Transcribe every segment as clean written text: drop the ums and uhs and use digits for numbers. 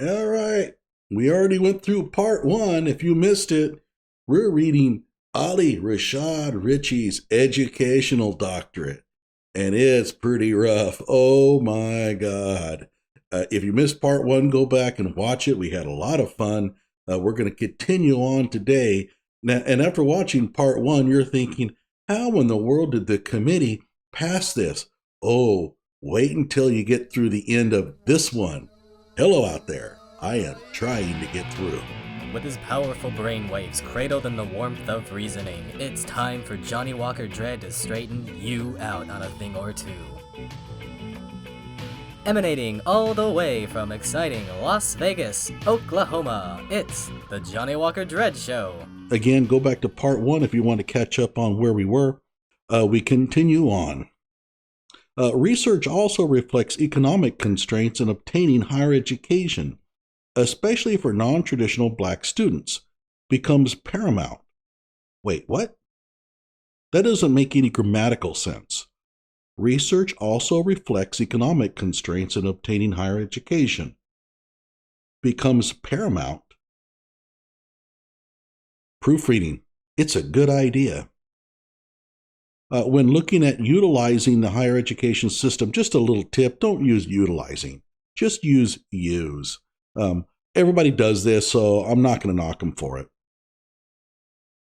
All right. We already went through part one. If you missed it, we're reading Rashad Richey's educational doctorate. And it's pretty rough. Oh my God. If you missed part one, go back and watch it. We had a lot of fun. We're going to continue on today. Now, and after watching part one, you're thinking, how in the world did the committee pass this? Oh, wait until you get through the end of this one. Hello out there. I am trying to get through. With his powerful brainwaves cradled in the warmth of reasoning, it's time for Johnny Walker Dread to straighten you out on a thing or two. Emanating all the way from exciting Las Vegas, Oklahoma, it's the Johnny Walker Dread Show. Again, go back to part one if you want to catch up on where we were. We continue on. Research also reflects economic constraints in obtaining higher education, especially for non-traditional Black students, becomes paramount. Wait, what? That doesn't make any grammatical sense. Research also reflects economic constraints in obtaining higher education, becomes paramount. Proofreading. It's a good idea. When looking at utilizing the higher education system, just a little tip, don't use utilizing. Just use use. Everybody does this, so I'm not going to knock them for it.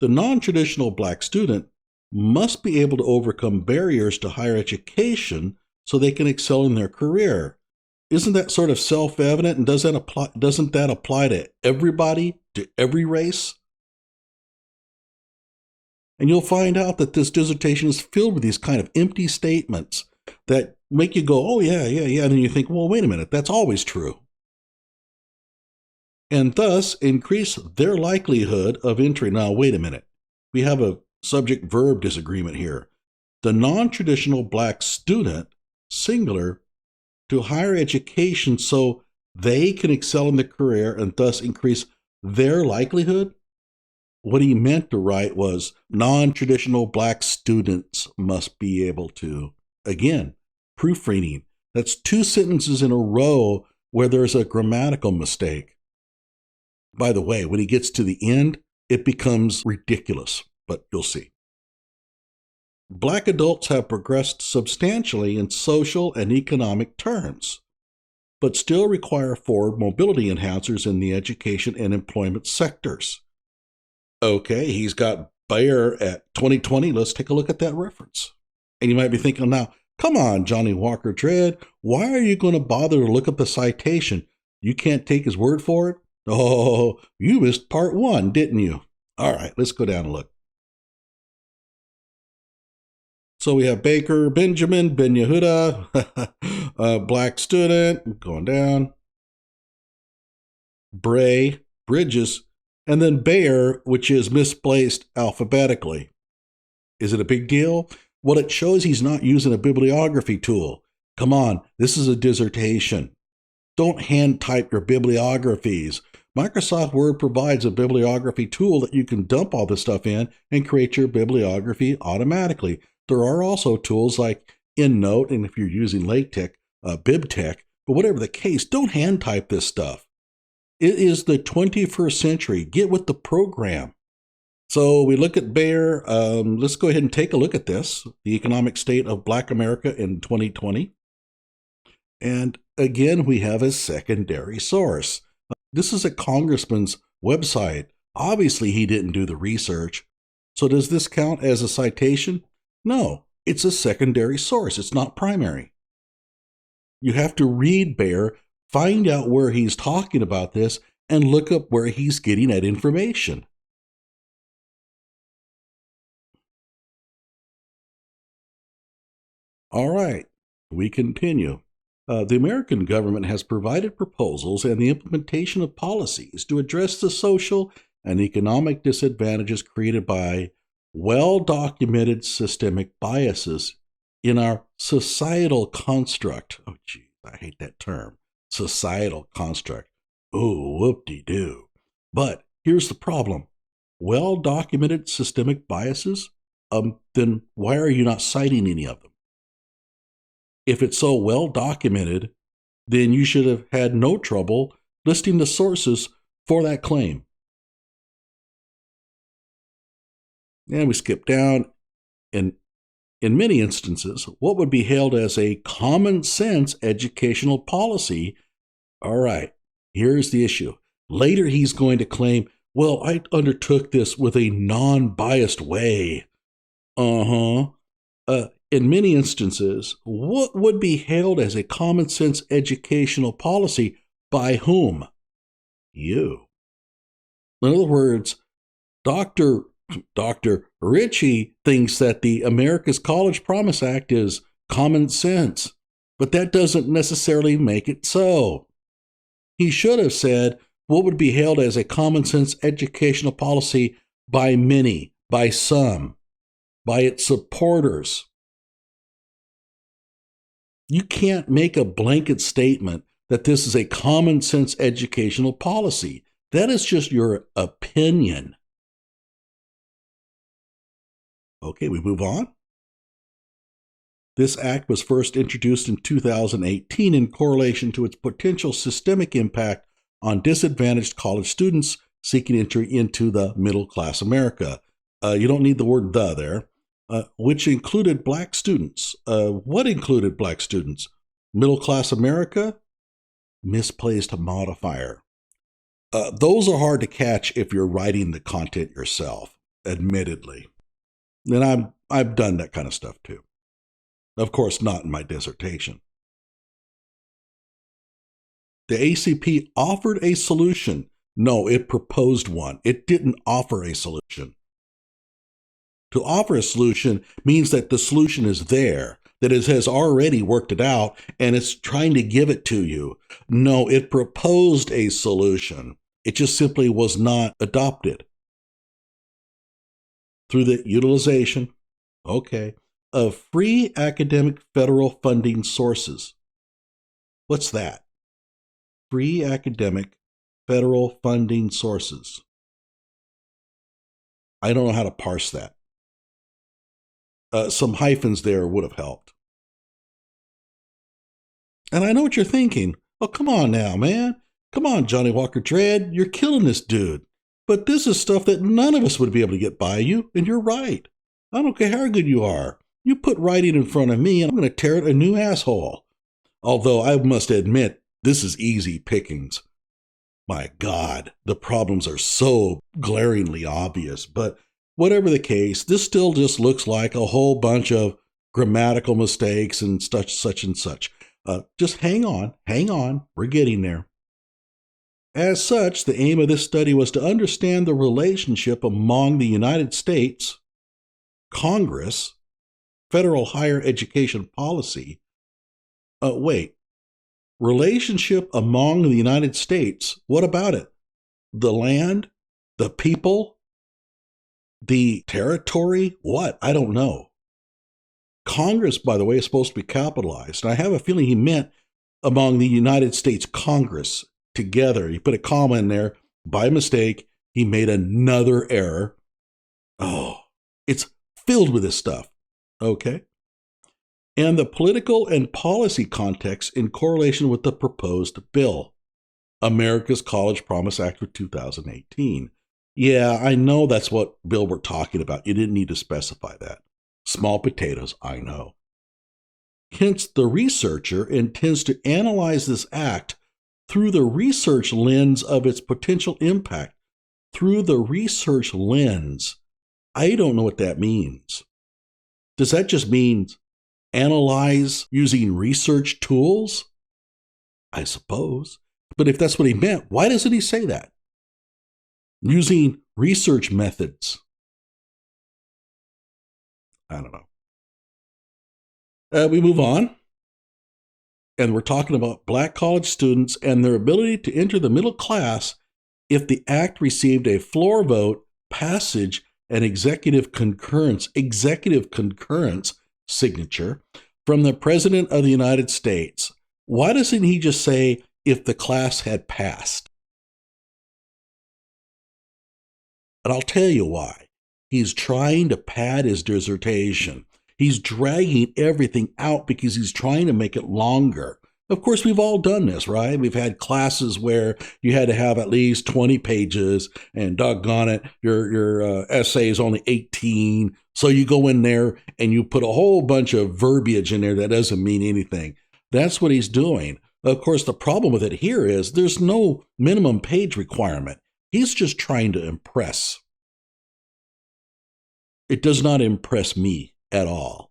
The non-traditional Black student must be able to overcome barriers to higher education so they can excel in their career. Isn't that sort of self-evident, and doesn't that apply to everybody, to every race? And you'll find out that this dissertation is filled with these kind of empty statements that make you go, oh, yeah. And then you think, well, wait a minute, that's always true. And thus increase their likelihood of entry. Now, wait a minute. We have a subject-verb disagreement here. The non-traditional Black student, singular, to higher education so they can excel in the career and thus increase their likelihood? What he meant to write was non-traditional Black students must be able to. Again, proofreading. That's two sentences in a row where there's a grammatical mistake. By the way, when he gets to the end, it becomes ridiculous, but you'll see. Black adults have progressed substantially in social and economic terms, but still require forward mobility enhancers in the education and employment sectors. Okay, he's got Bayer at 2020. Let's take a look at that reference. And you might be thinking, now, come on, Johnny Walker Dread, why are you going to bother to look up the citation? You can't take his word for it? Oh, you missed part one, didn't you? All right, let's go down and look. So we have Baker, Benjamin, Ben Yehuda, Black student, going down. Bray, Bridges, and then Bayer, which is misplaced alphabetically. Is it a big deal? Well, it shows he's not using a bibliography tool. Come on, this is a dissertation. Don't hand type your bibliographies. Microsoft Word provides a bibliography tool that you can dump all this stuff in and create your bibliography automatically. There are also tools like EndNote, and if you're using LaTeX, BibTeX, but whatever the case, don't hand type this stuff. It is the 21st century. Get with the program. So we look at Bayer. Let's go ahead and take a look at this, the economic state of Black America in 2020. And again, we have a secondary source. This is a congressman's website. Obviously, he didn't do the research. So does this count as a citation? No, it's a secondary source. It's not primary. You have to read Bayer, find out where he's talking about this, and look up where he's getting that information. All right, we continue. The American government has provided proposals and the implementation of policies to address the social and economic disadvantages created by well-documented systemic biases in our societal construct. Oh, gee, I hate that term. Societal construct. Oh, whoop-de-doo. But here's the problem. Well-documented systemic biases? Then why are you not citing any of them? If it's so well documented, then you should have had no trouble listing the sources for that claim. And we skip down. In many instances, what would be hailed as a common sense educational policy. All right, here's the issue. Later, he's going to claim, well, I undertook this with a non-biased way. In many instances, what would be hailed as a common sense educational policy by whom? You. In other words, Dr. Richey thinks that the America's College Promise Act is common sense, but that doesn't necessarily make it so. He should have said what would be hailed as a common sense educational policy by many, by some, by its supporters. You can't make a blanket statement that this is a common sense educational policy. That is just your opinion. Okay, we move on. This act was first introduced in 2018 in correlation to its potential systemic impact on disadvantaged college students seeking entry into the middle class America. You don't need the word "the" there, which included black students. What included black students? Middle class America? Misplaced modifier. Those are hard to catch if you're writing the content yourself, admittedly. And I've done that kind of stuff too. Of course, not in my dissertation. The ACP offered a solution. No, it proposed one. It didn't offer a solution. To offer a solution means that the solution is there, that it has already worked it out, and it's trying to give it to you. No, it proposed a solution. It just simply was not adopted. Through the utilization, of free academic federal funding sources. What's that? Free academic federal funding sources. I don't know how to parse that. Some hyphens there would have helped. And I know what you're thinking. Oh, come on now, man. Come on, Johnny Walker Dredd. You're killing this dude. But this is stuff that none of us would be able to get by you, and you're right. I don't care how good you are. You put writing in front of me, and I'm going to tear it a new asshole. Although I must admit, this is easy pickings. My God, the problems are so glaringly obvious. But whatever the case, this still just looks like a whole bunch of grammatical mistakes and such and such. Just hang on, we're getting there. As such, the aim of this study was to understand the relationship among the United States, Congress, federal higher education policy. Relationship among the United States. What about it? The land, the people, the territory? What? I don't know. Congress, by the way, is supposed to be capitalized. And I have a feeling he meant among the United States Congress. Together. He put a comma in there by mistake. He made another error. Oh, it's filled with this stuff. Okay. And the political and policy context in correlation with the proposed bill, America's College Promise Act of 2018. Yeah, I know that's what bill we're talking about. You didn't need to specify that. Small potatoes, I know. Hence, the researcher intends to analyze this act through the research lens of its potential impact. Through the research lens. I don't know what that means. Does that just mean analyze using research tools? I suppose. But if that's what he meant, why doesn't he say that? Using research methods. I don't know. We move on. And we're talking about black college students and their ability to enter the middle class if the act received a floor vote, passage, and executive concurrence signature from the President of the United States. Why doesn't he just say if the class had passed? And I'll tell you why. He's trying to pad his dissertation. He's dragging everything out because he's trying to make it longer. Of course, we've all done this, right? We've had classes where you had to have at least 20 pages, and doggone it, your essay is only 18. So you go in there and you put a whole bunch of verbiage in there that doesn't mean anything. That's what he's doing. Of course, the problem with it here is there's no minimum page requirement. He's just trying to impress. It does not impress me at all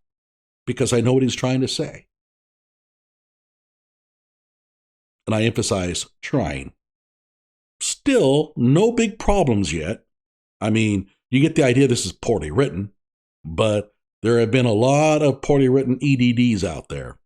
because I know what he's trying to say. And I emphasize trying. Still, no big problems yet. I mean, you get the idea this is poorly written, but there have been a lot of poorly written EDDs out there.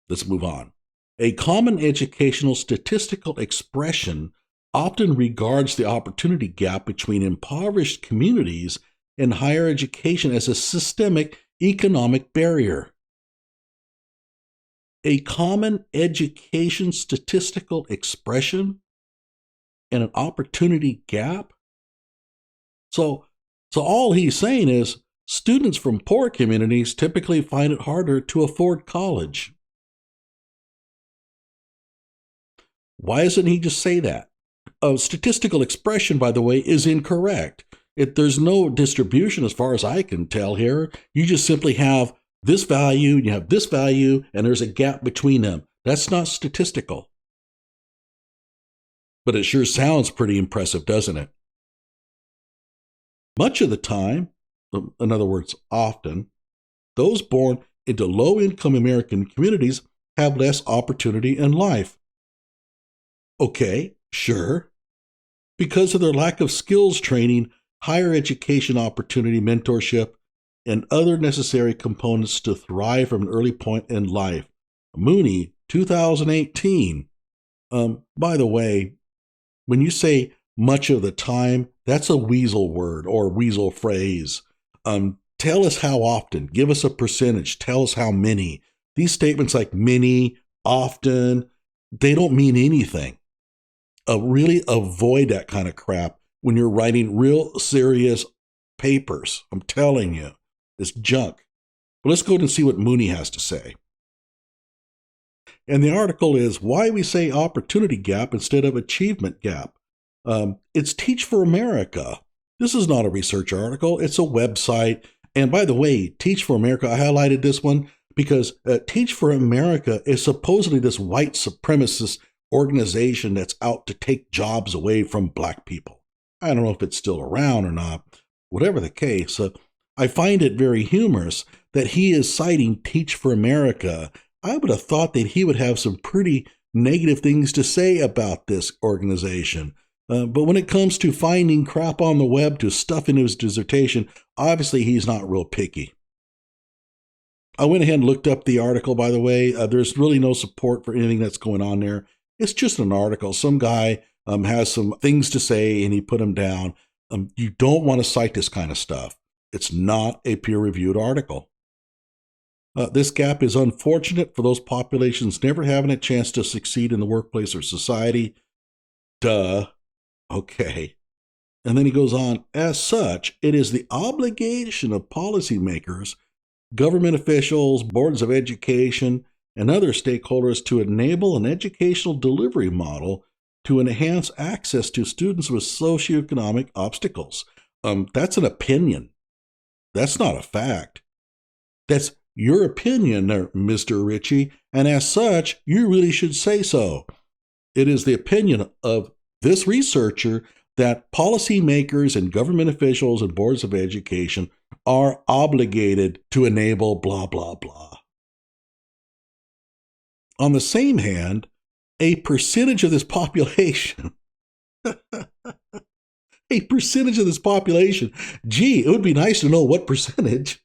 Let's move on. A common educational statistical expression often regards the opportunity gap between impoverished communities and higher education as a systemic economic barrier. A common education statistical expression and an opportunity gap? So all he's saying is students from poor communities typically find it harder to afford college. Why doesn't he just say that? A statistical expression, by the way, is incorrect. There's no distribution as far as I can tell here. You just simply have this value, you have this value, and there's a gap between them. That's not statistical. But it sure sounds pretty impressive, doesn't it? Much of the time, in other words, often, those born into low-income American communities have less opportunity in life. Okay, sure. Because of their lack of skills training, higher education opportunity, mentorship, and other necessary components to thrive from an early point in life. Mooney, 2018. By the way, when you say much of the time, that's a weasel word or weasel phrase. Tell us how often. Give us a percentage. Tell us how many. These statements like many, often, they don't mean anything. Really avoid that kind of crap when you're writing real serious papers. I'm telling you, it's junk. But let's go and see what Mooney has to say. And the article is Why We Say Opportunity Gap Instead of Achievement Gap. It's Teach for America. This is not a research article. It's a website. And by the way, Teach for America, I highlighted this one because Teach for America is supposedly this white supremacist organization that's out to take jobs away from black people. I don't know if it's still around or not. Whatever the case, I find it very humorous that he is citing Teach for America. I would have thought that he would have some pretty negative things to say about this organization. But when it comes to finding crap on the web to stuff into his dissertation, obviously he's not real picky. I went ahead and looked up the article, by the way. There's really no support for anything that's going on there. It's just an article. Some guy has some things to say and he put them down. You don't want to cite this kind of stuff. It's not a peer-reviewed article. This gap is unfortunate for those populations never having a chance to succeed in the workplace or society. Duh. Okay. And then he goes on, as such, it is the obligation of policymakers, government officials, boards of education, and other stakeholders to enable an educational delivery model to enhance access to students with socioeconomic obstacles. That's an opinion. That's not a fact. That's your opinion there, Mr. Richey, and as such, you really should say so. It is the opinion of this researcher that policymakers and government officials and boards of education are obligated to enable blah, blah, blah. On the same hand, a percentage of this population, a percentage of this population, gee, it would be nice to know what percentage.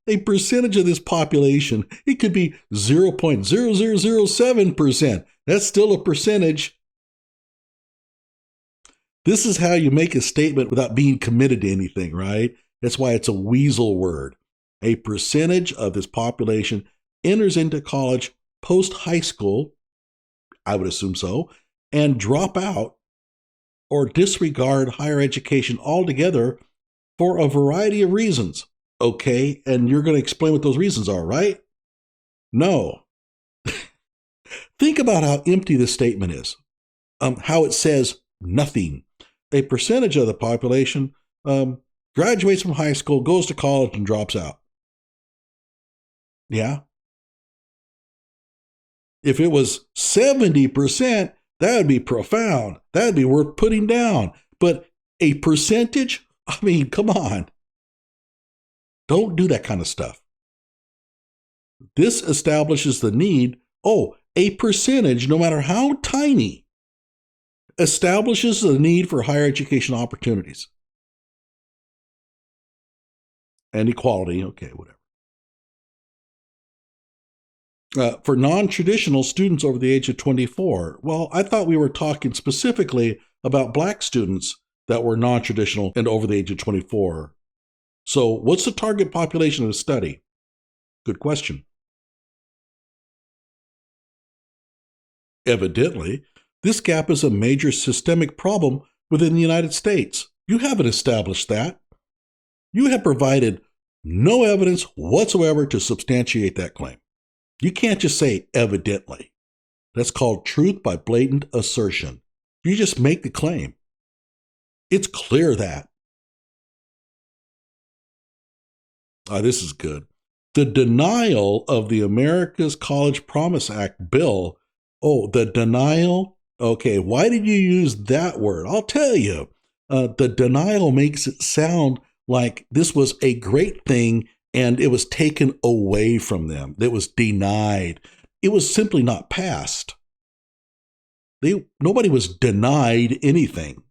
A percentage of this population, it could be 0.0007%. That's still a percentage. This is how you make a statement without being committed to anything, right? That's why it's a weasel word. A percentage of this population enters into college post-high school, I would assume so, and drop out or disregard higher education altogether for a variety of reasons. Okay, and you're going to explain what those reasons are, right? No. Think about how empty this statement is. How it says nothing. A percentage of the population graduates from high school, goes to college, and drops out. Yeah. If it was 70%, that would be profound. That would be worth putting down. But a percentage? I mean, come on. Don't do that kind of stuff. This establishes the need. A percentage, no matter how tiny, establishes the need for higher education opportunities. And equality, okay, whatever. For non-traditional students over the age of 24, well, I thought we were talking specifically about Black students that were non-traditional and over the age of 24. So what's the target population of the study? Good question. Evidently, this gap is a major systemic problem within the United States. You haven't established that. You have provided no evidence whatsoever to substantiate that claim. You can't just say evidently. That's called truth by blatant assertion. You just make the claim. It's clear that. This is good. The denial of the America's College Promise Act bill. The denial? Okay, why did you use that word? I'll tell you. The denial makes it sound like this was a great thing and it was taken away from them. It was denied. It was simply not passed. Nobody was denied anything.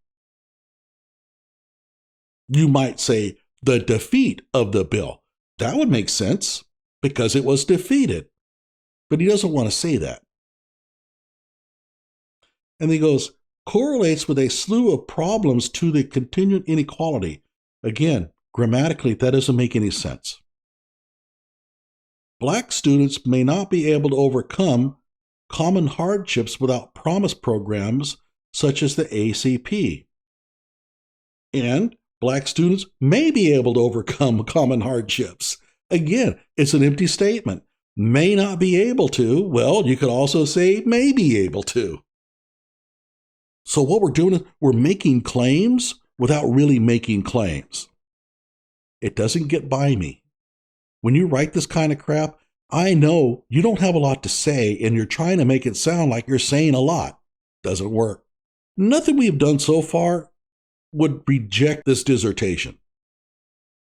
You might say the defeat of the bill. That would make sense because it was defeated. But he doesn't want to say that. And he goes, correlates with a slew of problems to the continued inequality. Again, grammatically, that doesn't make any sense. Black students may not be able to overcome common hardships without promise programs such as the ACP. And Black students may be able to overcome common hardships. Again, it's an empty statement. May not be able to. Well, you could also say may be able to. So what we're doing is we're making claims without really making claims. It doesn't get by me. When you write this kind of crap, I know you don't have a lot to say and you're trying to make it sound like you're saying a lot. Doesn't work. Nothing we've done so far would reject this dissertation.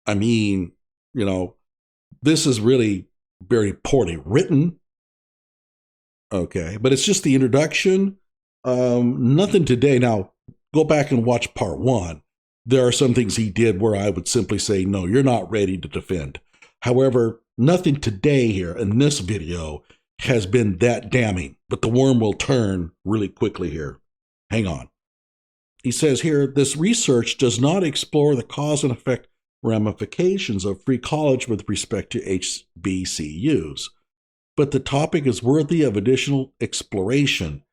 I mean, this is really very poorly written. Okay, but it's just the introduction. Nothing today. Now, go back and watch part 1. There are some things he did where I would simply say, no, you're not ready to defend. However, nothing today here in this video has been that damning, but the worm will turn really quickly here. Hang on. He says here, this research does not explore the cause and effect ramifications of free college with respect to HBCUs, but the topic is worthy of additional exploration.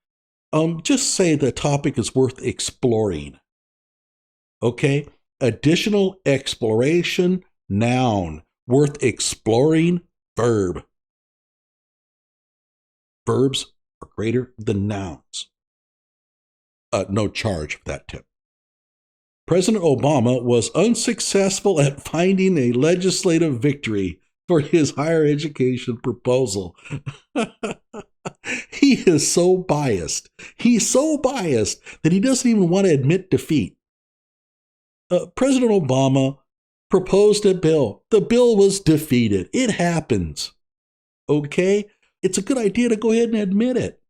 Just say the topic is worth exploring. Okay? Additional exploration, noun. Worth exploring, verb. Verbs are greater than nouns. No charge for that tip. President Obama was unsuccessful at finding a legislative victory for his higher education proposal. He is so biased. He's so biased that he doesn't even want to admit defeat. President Obama proposed a bill. The bill was defeated. It happens. Okay? It's a good idea to go ahead and admit it.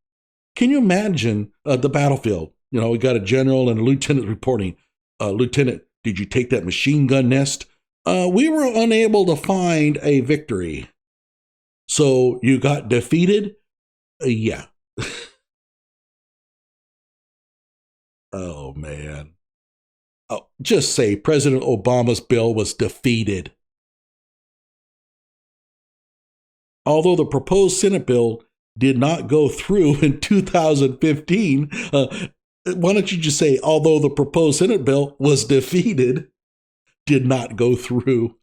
Can you imagine the battlefield? We got a general and a lieutenant reporting. Lieutenant, did you take that machine gun nest? We were unable to find a victory. So you got defeated? Yeah. Oh, man. Just say President Obama's bill was defeated. Although the proposed Senate bill did not go through in 2015, why don't you just say, although the proposed Senate bill was defeated? did not go through.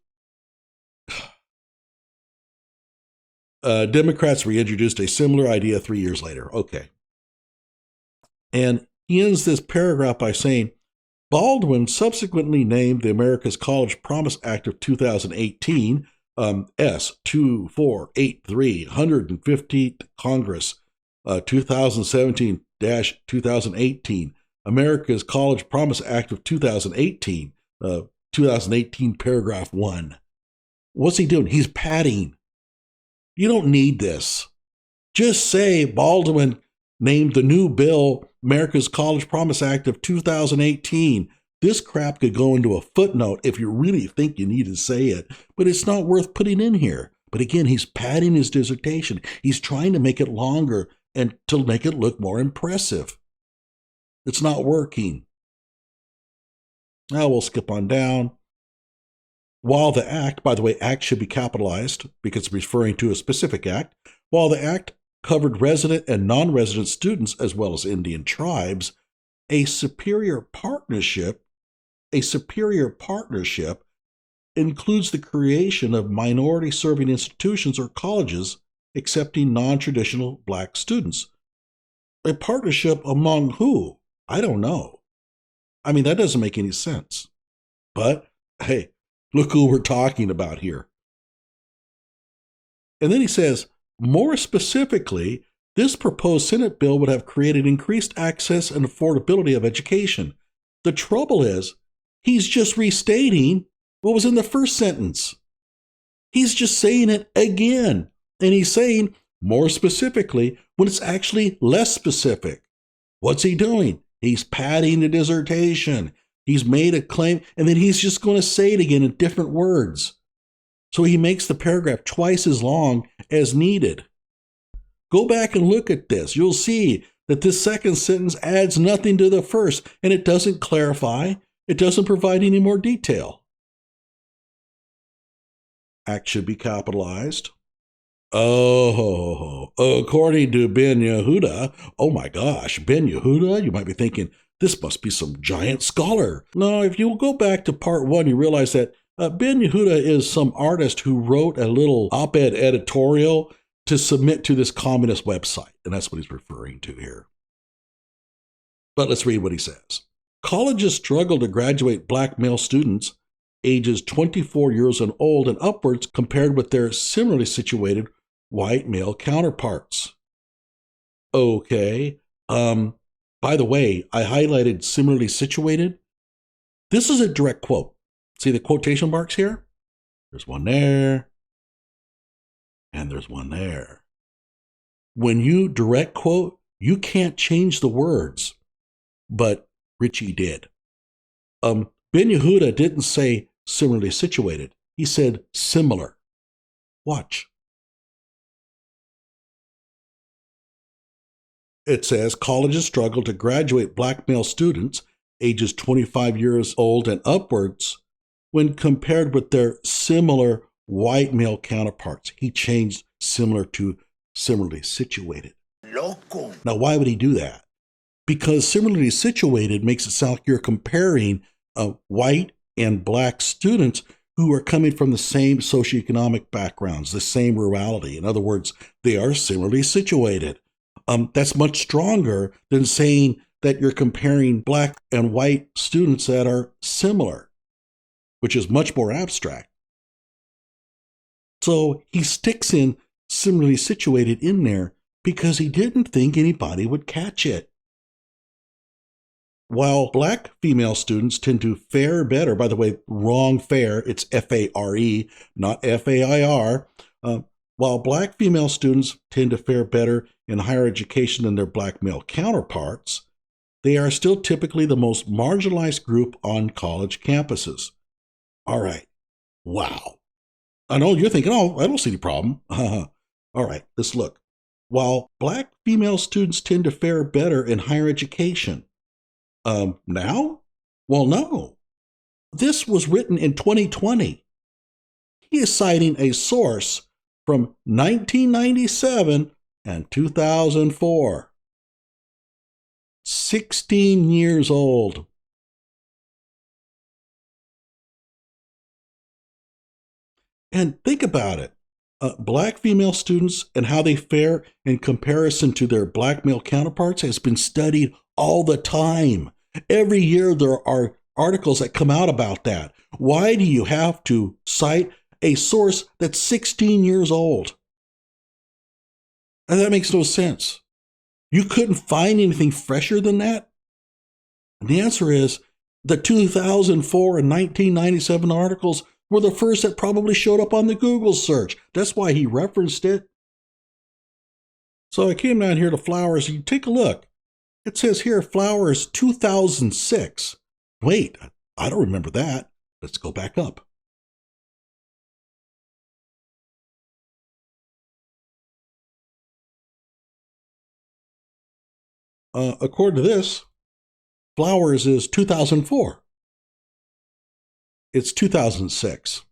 Democrats reintroduced a similar idea 3 years later. Okay. And he ends this paragraph by saying, Baldwin subsequently named the America's College Promise Act of 2018, S 2483, 115th Congress, 2017-2018, America's College Promise Act of 2018, 2018 paragraph 1. What's he doing? He's padding. You don't need this. Just say Baldwin named the new bill America's College Promise Act of 2018. This crap could go into a footnote if you really think you need to say it, but it's not worth putting in here. But again, he's padding his dissertation. He's trying to make it longer and to make it look more impressive. It's not working. Now we'll skip on down. While the act, by the way, act should be capitalized because it's referring to a specific act. While the act covered resident and non-resident students as well as Indian tribes, a superior partnership includes the creation of minority-serving institutions or colleges accepting non-traditional black students. A partnership among who? I don't know. I mean, that doesn't make any sense. But, hey, look who we're talking about here. And then he says, more specifically, this proposed Senate bill would have created increased access and affordability of education. The trouble is, he's just restating what was in the first sentence. He's just saying it again. And he's saying more specifically when it's actually less specific. What's he doing? He's padding the dissertation. He's made a claim, and then he's just going to say it again in different words. So he makes the paragraph twice as long as needed. Go back and look at this. You'll see that this second sentence adds nothing to the first, and it doesn't clarify. It doesn't provide any more detail. Act should be capitalized. Oh, according to Ben Yehuda, oh my gosh, Ben Yehuda, you might be thinking, this must be some giant scholar. No, if you go back to part 1, you realize that Ben Yehuda is some artist who wrote a little op-ed editorial to submit to this communist website, and that's what he's referring to here. But let's read what he says. Colleges struggle to graduate black male students ages 24 years and old and upwards compared with their similarly situated white male counterparts. Okay. By the way, I highlighted similarly situated. This is a direct quote. See the quotation marks here? There's one there, and there's one there. When you direct quote, you can't change the words, but Richey did. Ben Yehuda didn't say similarly situated. He said similar. Watch. It says colleges struggle to graduate black male students ages 25 years old and upwards when compared with their similar white male counterparts. He changed similar to similarly situated. LOCO. Now, why would he do that? Because similarly situated makes it sound like you're comparing white and black students who are coming from the same socioeconomic backgrounds, the same rurality. In other words, they are similarly situated. That's much stronger than saying that you're comparing black and white students that are similar, which is much more abstract. So he sticks in similarly situated in there because he didn't think anybody would catch it. While black female students tend to fare better, by the way, wrong fare, it's F-A-R-E, not F-A-I-R. While black female students tend to fare better in higher education than their black male counterparts, they are still typically the most marginalized group on college campuses. All right. Wow. I know you're thinking, oh, I don't see any problem. All right, let's look. While black female students tend to fare better in higher education. Now? Well, no. This was written in 2020. He is citing a source from 1997 and 2004. 16 years old. And think about it. Black female students and how they fare in comparison to their black male counterparts has been studied all the time. Every year there are articles that come out about that. Why do you have to cite a source that's 16 years old? And that makes no sense. You couldn't find anything fresher than that? And the answer is the 2004 and 1997 articles were the first that probably showed up on the Google search. That's why he referenced it. So I came down here to Flowers. You take a look. It says here, Flowers 2006. Wait, I don't remember that. Let's go back up. According to this, Flowers is 2004. It's 2006.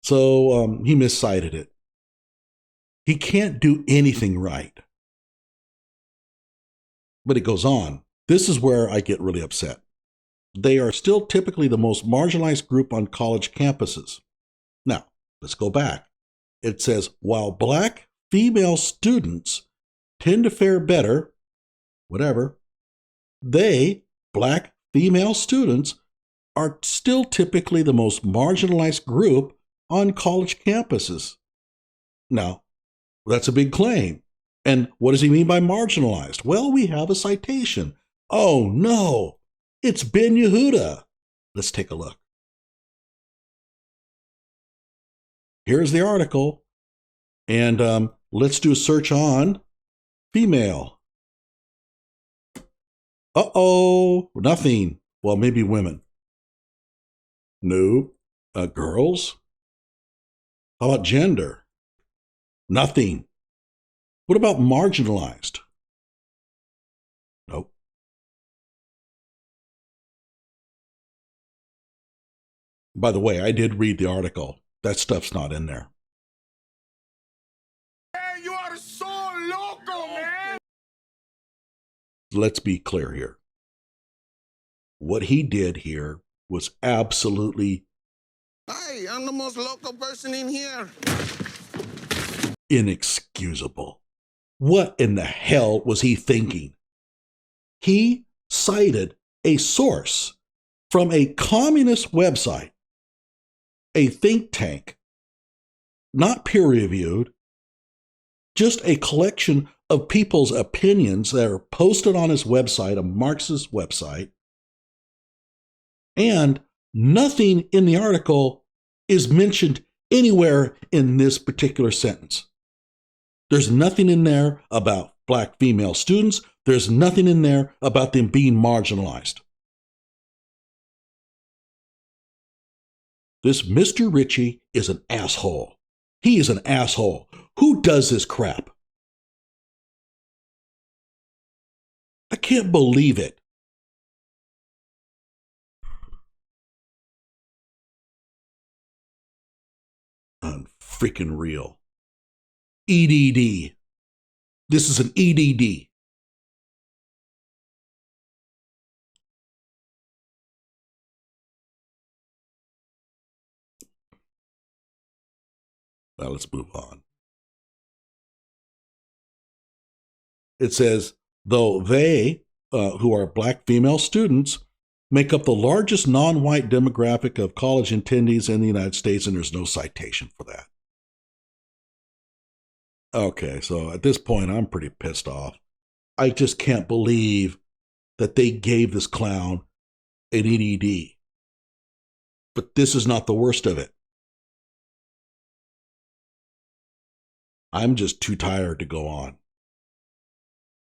So he miscited it. He can't do anything right. But it goes on. This is where I get really upset. They are still typically the most marginalized group on college campuses. Now, let's go back. It says, while black female students tend to fare better, whatever, they, black female students, are still typically the most marginalized group on college campuses. Now, that's a big claim. And what does he mean by marginalized? Well, we have a citation. Oh no, it's Ben Yehuda. Let's take a look. Here's the article. And let's do a search on female. Uh-oh, nothing. Well, maybe women. No. Girls? How about gender? Nothing. What about marginalized? Nope. By the way, I did read the article. That stuff's not in there. Hey, you are so loco, man! Let's be clear here. What he did here was absolutely... Hey, I'm the most local person in here. Inexcusable. What in the hell was he thinking? He cited a source from a communist website, a think tank, not peer-reviewed, just a collection of people's opinions that are posted on his website, a Marxist website, and nothing in the article is mentioned anywhere in this particular sentence. There's nothing in there about black female students. There's nothing in there about them being marginalized. This Mr. Richey is an asshole. He is an asshole. Who does this crap? I can't believe it. Unfreaking real. EDD. This is an EDD. Now let's move on. It says, though they, who are black female students, make up the largest non-white demographic of college attendees in the United States, and there's no citation for that. Okay, so at this point, I'm pretty pissed off. I just can't believe that they gave this clown an EDD. But this is not the worst of it. I'm just too tired to go on.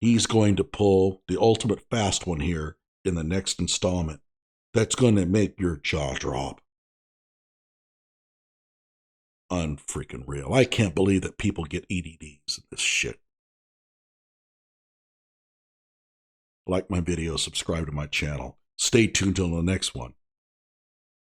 He's going to pull the ultimate fast one here in the next installment. That's going to make your jaw drop. Unfreaking real. I can't believe that people get EDDs in this shit. Like my video, subscribe to my channel. Stay tuned till the next one.